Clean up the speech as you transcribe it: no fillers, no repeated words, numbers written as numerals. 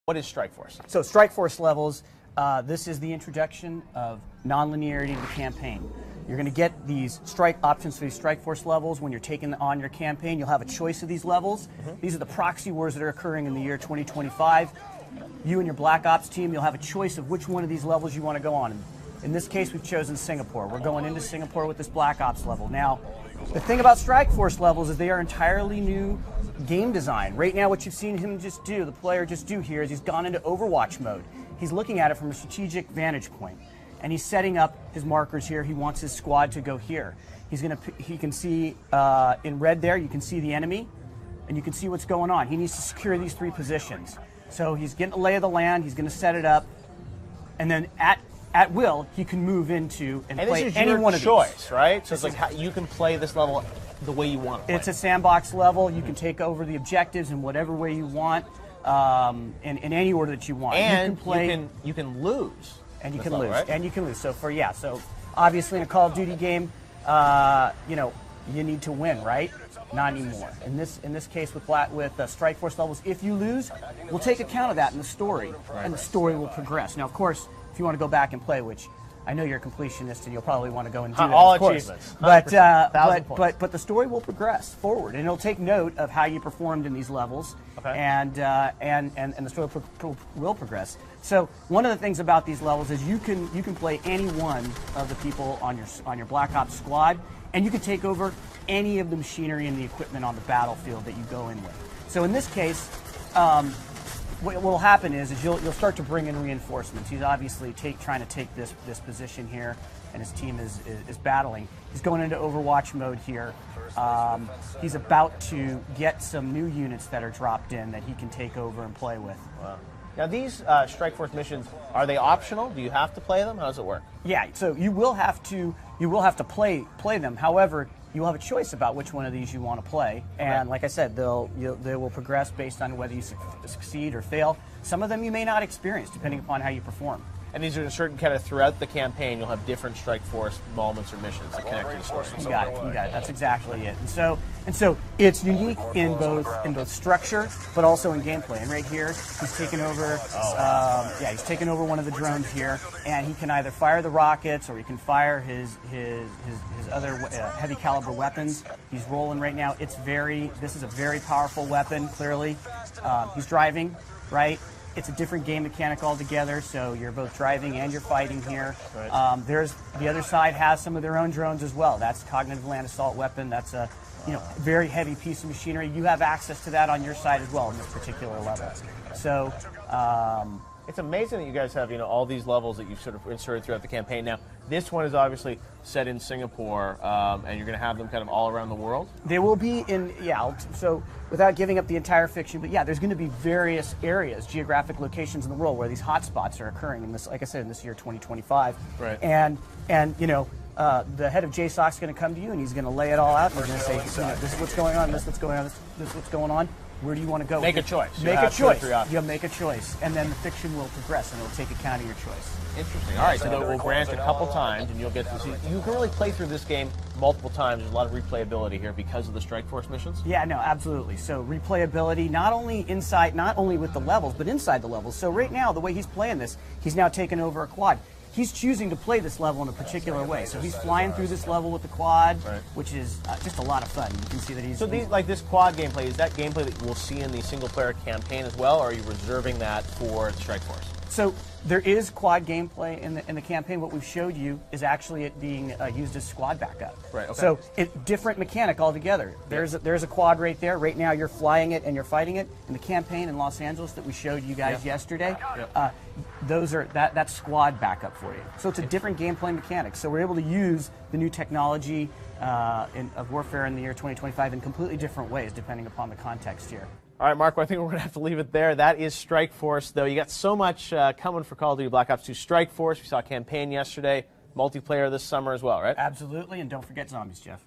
What is Strike Force? So Strike Force levels, this is the introduction of non-linearity to the campaign. You're going to get these strike options for these Strike Force levels when you're taking on your campaign. You'll have a choice of these levels. These are the proxy wars that are occurring in the year 2025. You and your Black Ops team, you'll have a choice of which one of these levels you want to go on. In this case, we've chosen Singapore. We're going into Singapore with this Black Ops level. Now, the thing about Strike Force levels is they are entirely new game design. Right now, what you've seen him just do, the player just do here, is he's gone into Overwatch mode. He's looking at it from a strategic vantage point, and he's setting up his markers here. He wants his squad to go here. He can see in red there, you can see the enemy, and you can see what's going on. He needs to secure these 3 positions. So he's getting the lay of the land. He's going to set it up, and then at will, he can move into and play any one of these. This is your choice, right? So it's like how you can play this level the way you want to play. It's a sandbox level. You can take over the objectives in whatever way you want, in any order that you want. And you can play, you can lose. And you can lose. Right? And you can lose. So so obviously in a Call of Duty game, you need to win, right? Not anymore. In this case with Strike Force levels, if you lose, we'll take account of that in the story, and the story will progress. Now, of course, if you want to go back and play, which I know you're a completionist and you'll probably want to go and do that, all of course. achievements. But the story will progress forward, and it'll take note of how you performed in these levels, and the story will progress. So one of the things about these levels is you can play any one of the people on your Black Ops squad, and you can take over any of the machinery and the equipment on the battlefield that you go in with. So in this case, what will happen is you'll start to bring in reinforcements. He's obviously trying to take this position here, and his team is battling. He's going into Overwatch mode here. He's about to get some new units that are dropped in that he can take over and play with. Wow. Now these Strike Force missions, are they optional? Do you have to play them? How does it work? Yeah, so you will have to play them. However, you will have a choice about which one of these you want to play, and like I said, they will progress based on whether you succeed or fail. Some of them you may not experience, depending upon how you perform. And these are certain kind of throughout the campaign, you'll have different Strike Force moments or missions that connect to the story. You got it. That's exactly it. And so it's unique in both structure, but also in gameplay. And right here, he's taken over. He's taken over one of the drones here, and he can either fire the rockets or he can fire his other heavy caliber weapons. He's rolling right now. This is a very powerful weapon. Clearly, he's driving, right? It's a different game mechanic altogether, so you're both driving and you're fighting here. Right. The other side has some of their own drones as well. That's cognitive land assault weapon. That's a very heavy piece of machinery. You have access to that on your side as well in this particular level. So it's amazing that you guys have all these levels that you've sort of inserted throughout the campaign. Now, this one is obviously set in Singapore, and you're going to have them kind of all around the world? They will be so without giving up the entire fiction, but there's going to be various areas, geographic locations in the world where these hotspots are occurring in this, like I said, in this year 2025. Right. And the head of JSOC is going to come to you and he's going to lay it all out and he's going to say, this is what's going on, this is what's going on, this is what's going on. Where do you want to go? Make a choice. Make a choice. You'll make a choice, and then the fiction will progress, and it'll take account of your choice. Interesting. All right, so we'll branch a couple times, and you'll get to see. You can really play through this game multiple times. There's a lot of replayability here because of the Strike Force missions. Yeah, no, absolutely. So replayability, not only with the levels, but inside the levels. So right now, the way he's playing this, he's now taken over a quad. He's choosing to play this level in a particular way. So he's flying through this level with the quad, which is just a lot of fun. You can see that he's... So this quad gameplay, is that gameplay that we'll see in the single-player campaign as well, or are you reserving that for Strike Force? So there is quad gameplay in the campaign. What we've showed you is actually it being used as squad backup. Right. Okay. So different mechanic altogether. There's a quad right there. Right now you're flying it and you're fighting it. In the campaign in Los Angeles that we showed you guys yesterday, that's squad backup for you. So it's a different gameplay mechanic. So we're able to use the new technology of warfare in the year 2025 in completely different ways depending upon the context here. All right, Mark, well, I think we're going to have to leave it there. That is Strike Force, though. You got so much coming for Call of Duty Black Ops 2 Strike Force. We saw a campaign yesterday, multiplayer this summer as well, right? Absolutely, and don't forget zombies, Jeff.